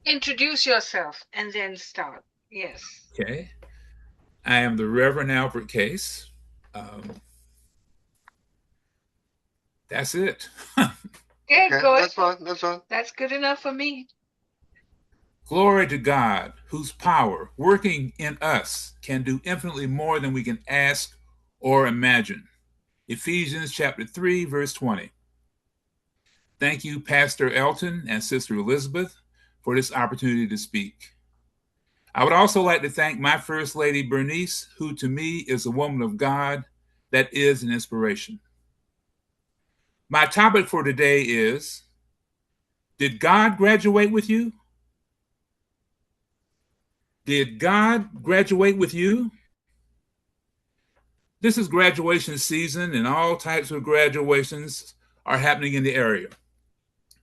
Introduce yourself and then start. Yes. Okay. I am the Reverend Albert Case. Um, that's it. Okay, Okay, good. that's fine. That's fine. That's good enough for me. Glory to God, whose power working in us can do infinitely more than we can ask or imagine. Ephesians chapter 3, verse 20. Thank you, Pastor Elton and Sister Elizabeth, for this opportunity to speak. I would also like to thank my First Lady, Bernice, who to me is a woman of God that is an inspiration. My topic for today is, did God graduate with you? Did God graduate with you? This is graduation season, and all types of graduations are happening in the area.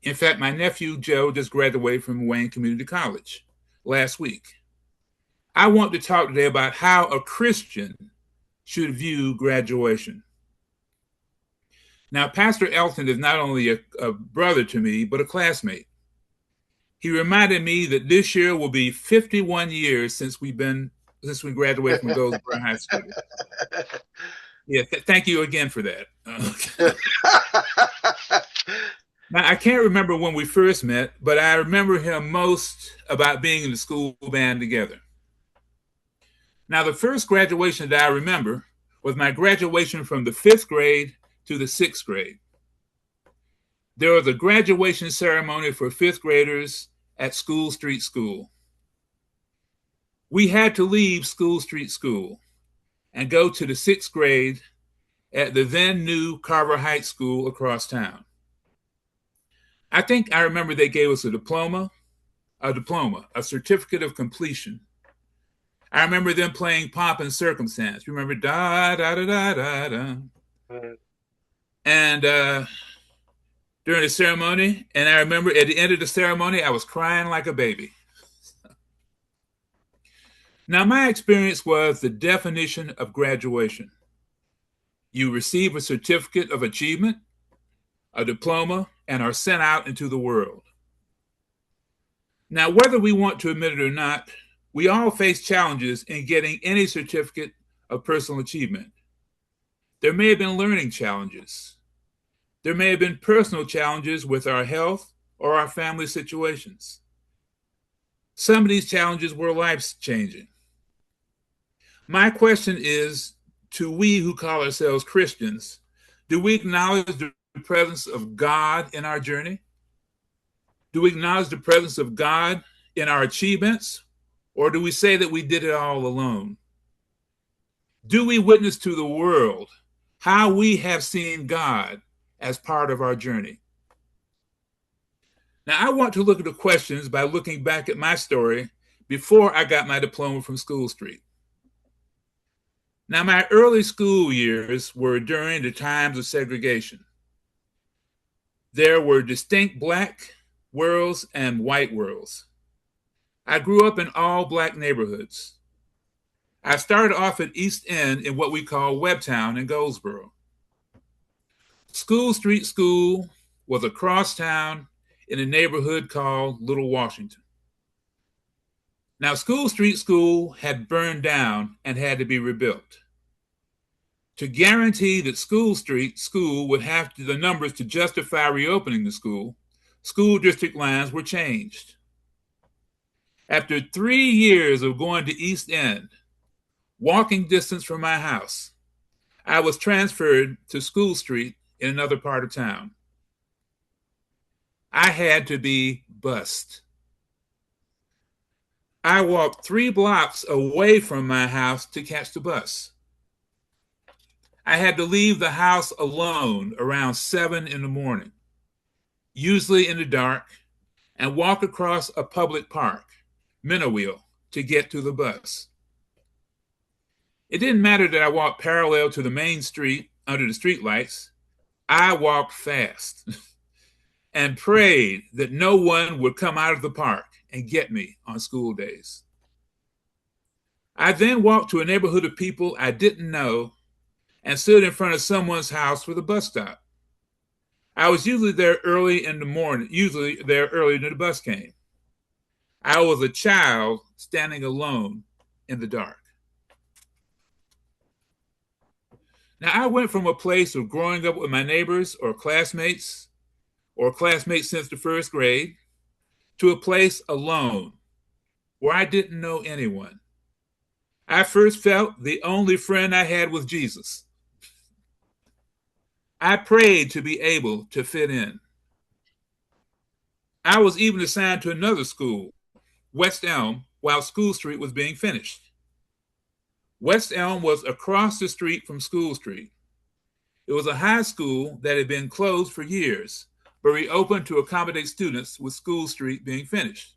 In fact, my nephew Joe just graduated from Wayne Community College last week. I want to talk today about how a Christian should view graduation. Now, Pastor Elton is not only a brother to me, but a classmate. He reminded me that this year will be 51 years since we graduated from Goldsboro High School. Yeah, thank you again for that. Now, I can't remember when we first met, but I remember him most about being in the school band together. Now, the first graduation that I remember was my graduation from the fifth grade to the sixth grade. There was a graduation ceremony for fifth graders at School Street School. We had to leave School Street School and go to the sixth grade at the then new Carver Heights School across town. I think I remember they gave us a certificate of completion. I remember them playing Pomp and Circumstance. Remember da da da da da da. And during the ceremony, and I remember at the end of the ceremony, I was crying like a baby. Now, my experience was the definition of graduation. You receive a certificate of achievement, a diploma, and are sent out into the world. Now, whether we want to admit it or not, we all face challenges in getting any certificate of personal achievement. There may have been learning challenges. There may have been personal challenges with our health or our family situations. Some of these challenges were life changing. My question is to we who call ourselves Christians, do we acknowledge the presence of God in our journey? Do we acknowledge the presence of God in our achievements? Or do we say that we did it all alone? Do we witness to the world how we have seen God as part of our journey? Now, I want to look at the questions by looking back at my story before I got my diploma from School Street. Now, my early school years were during the times of segregation. There were distinct black worlds and white worlds. I grew up in all black neighborhoods. I started off at East End in what we call Webtown in Goldsboro. School Street School was across town in a neighborhood called Little Washington. Now, School Street School had burned down and had to be rebuilt. To guarantee that School Street School would have the numbers to justify reopening the school, school district lines were changed. After 3 years of going to East End, walking distance from my house, I was transferred to School Street in another part of town. I had to be bused. I walked 3 blocks away from my house to catch the bus. I had to leave the house alone around 7 in the morning, usually in the dark, and walk across a public park, Minnowheel, to get to the bus. It didn't matter that I walked parallel to the main street under the streetlights. I walked fast and prayed that no one would come out of the park and get me on school days. I then walked to a neighborhood of people I didn't know and stood in front of someone's house for the bus stop. I was usually there early in the morning, usually there early when the bus came. I was a child standing alone in the dark. Now, I went from a place of growing up with my neighbors or classmates since the first grade, to a place alone where I didn't know anyone. I first felt the only friend I had was Jesus. I prayed to be able to fit in. I was even assigned to another school, West Elm, while School Street was being finished. West Elm was across the street from School Street. It was a high school that had been closed for years, but reopened to accommodate students with School Street being finished.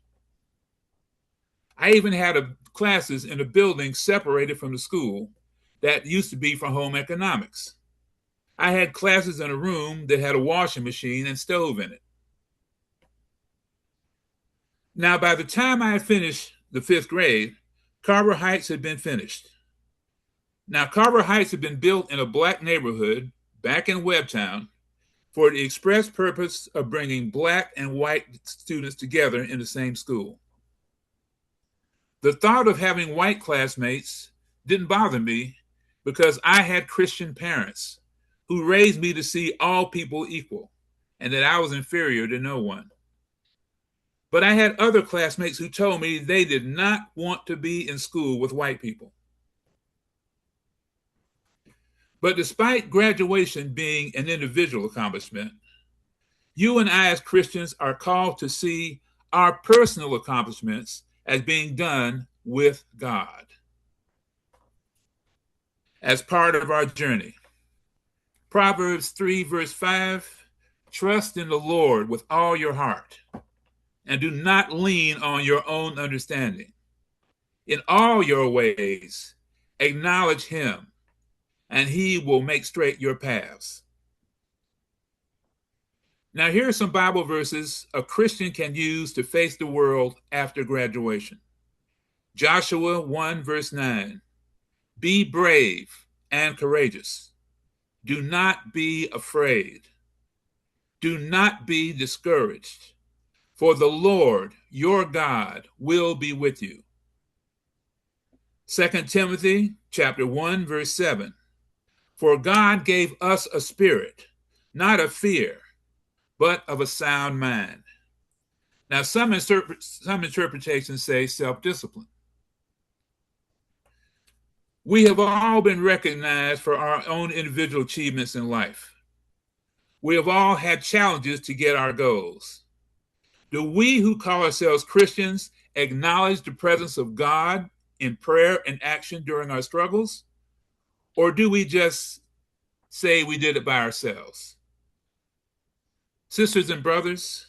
I even had classes in a building separated from the school that used to be for home economics. I had classes in a room that had a washing machine and stove in it. Now, by the time I had finished the fifth grade, Carver Heights had been finished. Now, Carver Heights had been built in a black neighborhood back in Webtown for the express purpose of bringing black and white students together in the same school. The thought of having white classmates didn't bother me because I had Christian parents who raised me to see all people equal and that I was inferior to no one. But I had other classmates who told me they did not want to be in school with white people. But despite graduation being an individual accomplishment, you and I as Christians are called to see our personal accomplishments as being done with God as part of our journey. Proverbs 3, verse 5, trust in the Lord with all your heart and do not lean on your own understanding. In all your ways, acknowledge him, and he will make straight your paths. Now, here are some Bible verses a Christian can use to face the world after graduation. Joshua 1, verse 9. Be brave and courageous. Do not be afraid. Do not be discouraged, for the Lord your God will be with you. 2 Timothy chapter 1, verse 7. For God gave us a spirit, not of fear, but of a sound mind. Now, some interpretations say self-discipline. We have all been recognized for our own individual achievements in life. We have all had challenges to get our goals. Do we who call ourselves Christians acknowledge the presence of God in prayer and action during our struggles? Or do we just say we did it by ourselves? Sisters and brothers,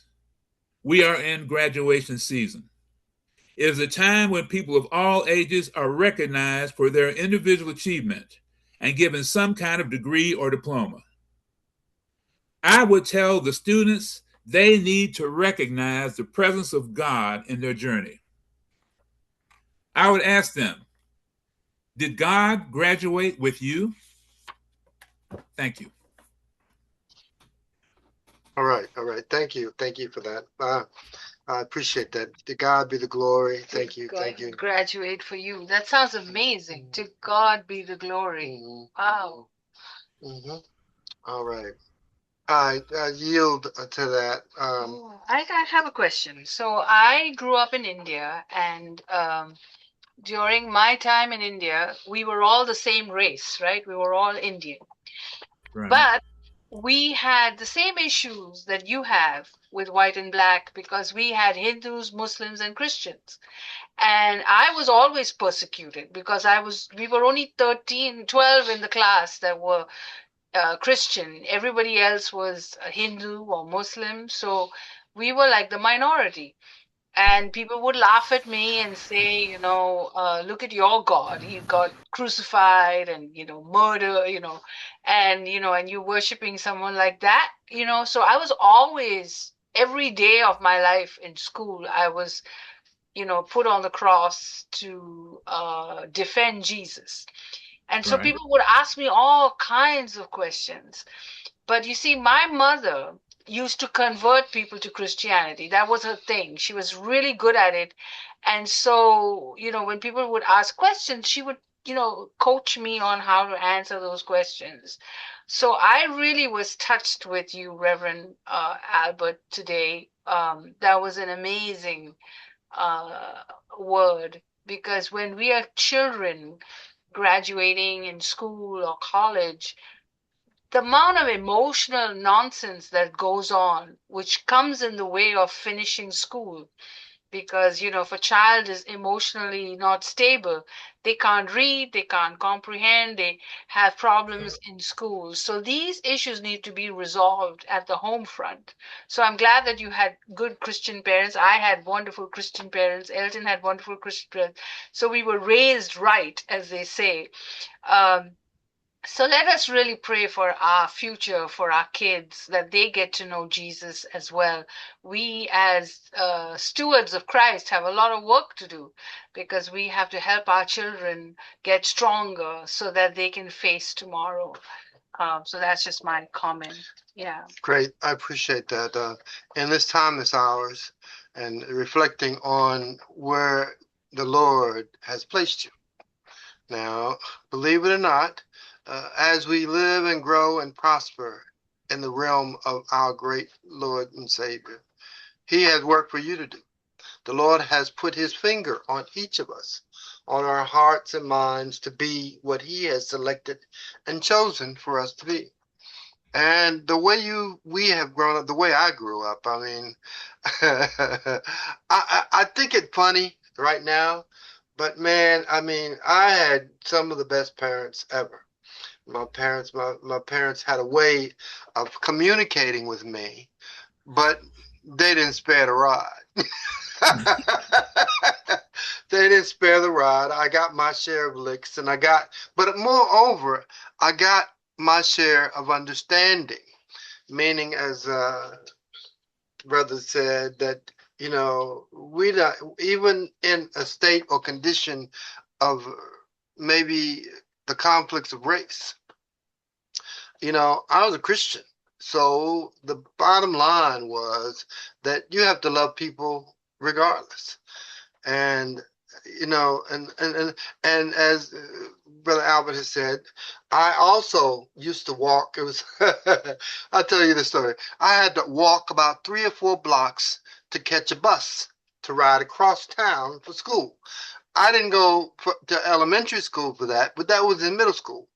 we are in graduation season. It is a time when people of all ages are recognized for their individual achievement and given some kind of degree or diploma. I would tell the students they need to recognize the presence of God in their journey. I would ask them, did God graduate with you? Thank you. All right. Thank you for that. I appreciate that. To God be the glory. Thank you. Graduate for you. That sounds amazing. To God be the glory. Wow. Mm-hmm. All right. I yield to that. I have a question. So I grew up in India, and during my time in India, we were all the same race, right? We were all Indian. Right. But we had the same issues that you have with white and black because we had Hindus, Muslims, and Christians. And I was always persecuted because we were only 13, 12 in the class that were Christian. Everybody else was a Hindu or Muslim. So we were like the minority. And people would laugh at me and say, look at your God. He got crucified and, murder, and you're worshiping someone like that, So I was always, every day of my life in school, I was, put on the cross to defend Jesus. And so Right. people would ask me all kinds of questions. But you see, my mother used to convert people to Christianity. That was her thing. She was really good at it. And so, when people would ask questions, she would, coach me on how to answer those questions. So I really was touched with you, Reverend Albert, today. That was an amazing uh, word, because when we are children graduating in school or college, the amount of emotional nonsense that goes on, which comes in the way of finishing school, because if a child is emotionally not stable, they can't read, they can't comprehend, they have problems in school. So these issues need to be resolved at the home front. So I'm glad that you had good Christian parents. I had wonderful Christian parents. Elton had wonderful Christian parents. So we were raised right, as they say. um, so let us really pray for our future, for our kids, that they get to know Jesus as well. We, as stewards of Christ, have a lot of work to do, because we have to help our children get stronger so that they can face tomorrow. So that's just my comment. Yeah. Great. I appreciate that. In this time, this ours, and reflecting on where the Lord has placed you. Now, believe it or not, as we live and grow and prosper in the realm of our great Lord and Savior, He has work for you to do. The Lord has put His finger on each of us, on our hearts and minds, to be what He has selected and chosen for us to be. And the way we have grown up, the way I grew up, I mean, I think it's funny right now, but man, I mean, I had some of the best parents ever. My parents had a way of communicating with me, but they didn't spare the rod. They didn't spare the rod. I got my share of licks, but moreover, I got my share of understanding, meaning, as brother said, that we not even in a state or condition of maybe the conflicts of race. I was a Christian, so the bottom line was that you have to love people regardless. And and as Brother Albert has said, I also used to walk. It was I'll tell you the story. I had to walk about 3 or 4 blocks to catch a bus to ride across town for school. I didn't go to elementary school for that, but that was in middle school.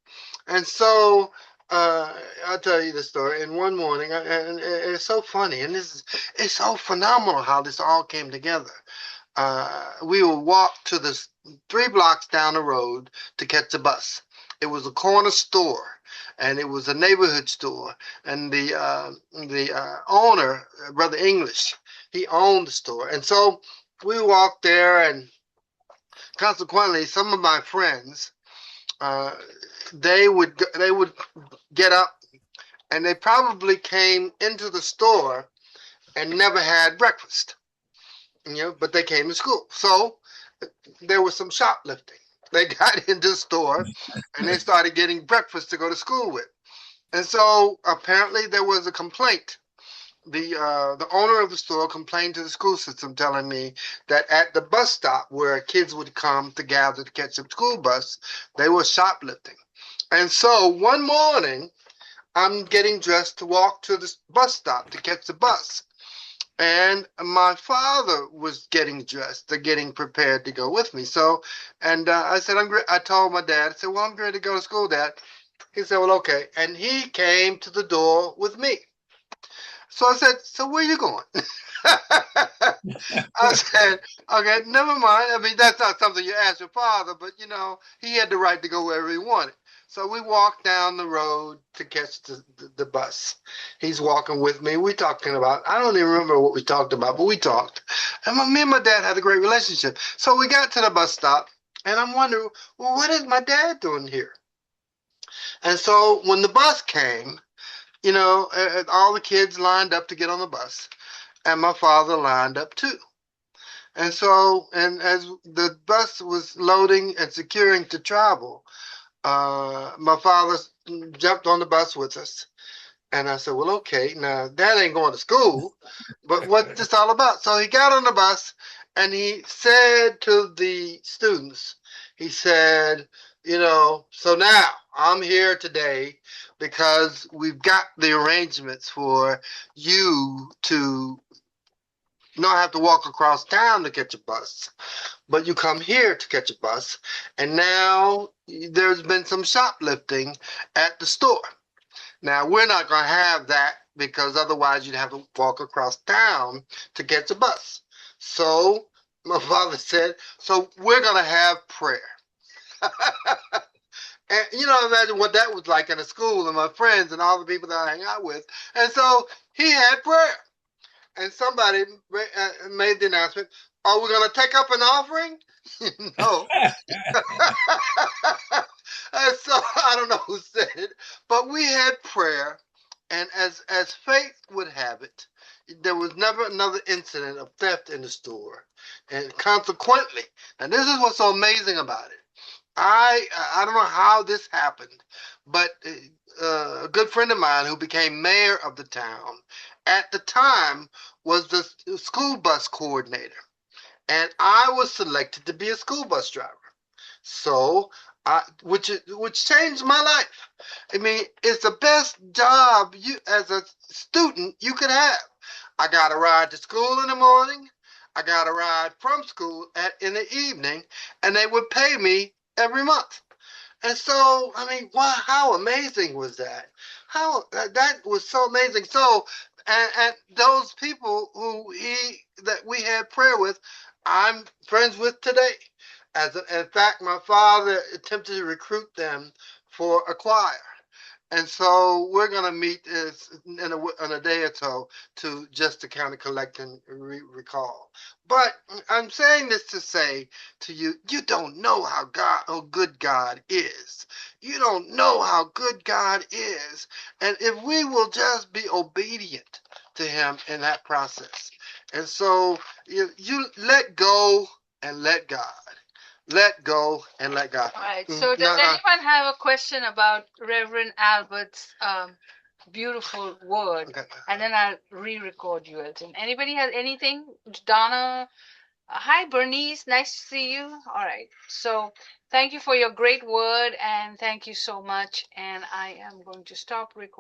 And so I'll tell you the story. And one morning, and it's so funny, and it's so phenomenal how this all came together. We would walk to the 3 blocks down the road to catch a bus. It was a corner store, and it was a neighborhood store. And the owner, Brother English, he owned the store. And so we walked there, and consequently, some of my friends, they would get up, and they probably came into the store and never had breakfast. But they came to school. So there was some shoplifting. They got into the store and they started getting breakfast to go to school with. And so apparently there was a complaint. The owner of the store complained to the school system, telling me that at the bus stop where kids would come to gather to catch a school bus, they were shoplifting. And so one morning, I'm getting dressed to walk to the bus stop to catch the bus. And my father was getting dressed, getting prepared to go with me. So, and I said, I told my dad, I said, well, I'm ready to go to school, Dad. He said, well, okay. And he came to the door with me. So I said, so where you going? I said, okay, never mind. I mean, that's not something you ask your father, but he had the right to go wherever he wanted. So we walked down the road to catch the bus. He's walking with me. We talking about, I don't even remember what we talked about, but we talked. And me and my dad had a great relationship. So we got to the bus stop, and I'm wondering, well, what is my dad doing here? And so when the bus came, all the kids lined up to get on the bus, and my father lined up too. And so, and as the bus was loading and securing to travel, my father jumped on the bus with us, And I said, well, okay, now Dad ain't going to school, but what's this all about? So he got on the bus and he said to the students, he said, so now I'm here today because we've got the arrangements for you to not have to walk across town to catch a bus, but you come here to catch a bus. And now there's been some shoplifting at the store. Now, we're not going to have that because otherwise you'd have to walk across town to catch a bus. So my father said, so we're going to have prayer. And imagine what that was like in a school and my friends and all the people that I hang out with. And so he had prayer. And somebody made the announcement, are we going to take up an offering? No. And so I don't know who said it, but we had prayer, and as fate would have it, there was never another incident of theft in the store, and consequently, and this is what's so amazing about it. I don't know how this happened, but a good friend of mine who became mayor of the town at the time was the school bus coordinator, and I was selected to be a school bus driver. So, which changed my life. I mean, it's the best job you as a student you could have. I got a ride to school in the morning. I got a ride from school in the evening, and they would pay me every month. And so, I mean, wow, how amazing was that? How that was so amazing. So, and those people that we had prayer with, I'm friends with today. In fact, my father attempted to recruit them for a choir. And so we're going to meet in a day or so to kind of collect and recall. But I'm saying this to say to you, you don't know how good God is. You don't know how good God is. And if we will just be obedient to him in that process. And so you let go and let God. Let go and let God. All right. So does anyone have a question about Reverend Albert's beautiful word? Okay. And then I'll re-record you. Anybody has anything? Donna? Hi, Bernice. Nice to see you. All right. So thank you for your great word, and thank you so much. And I am going to stop recording.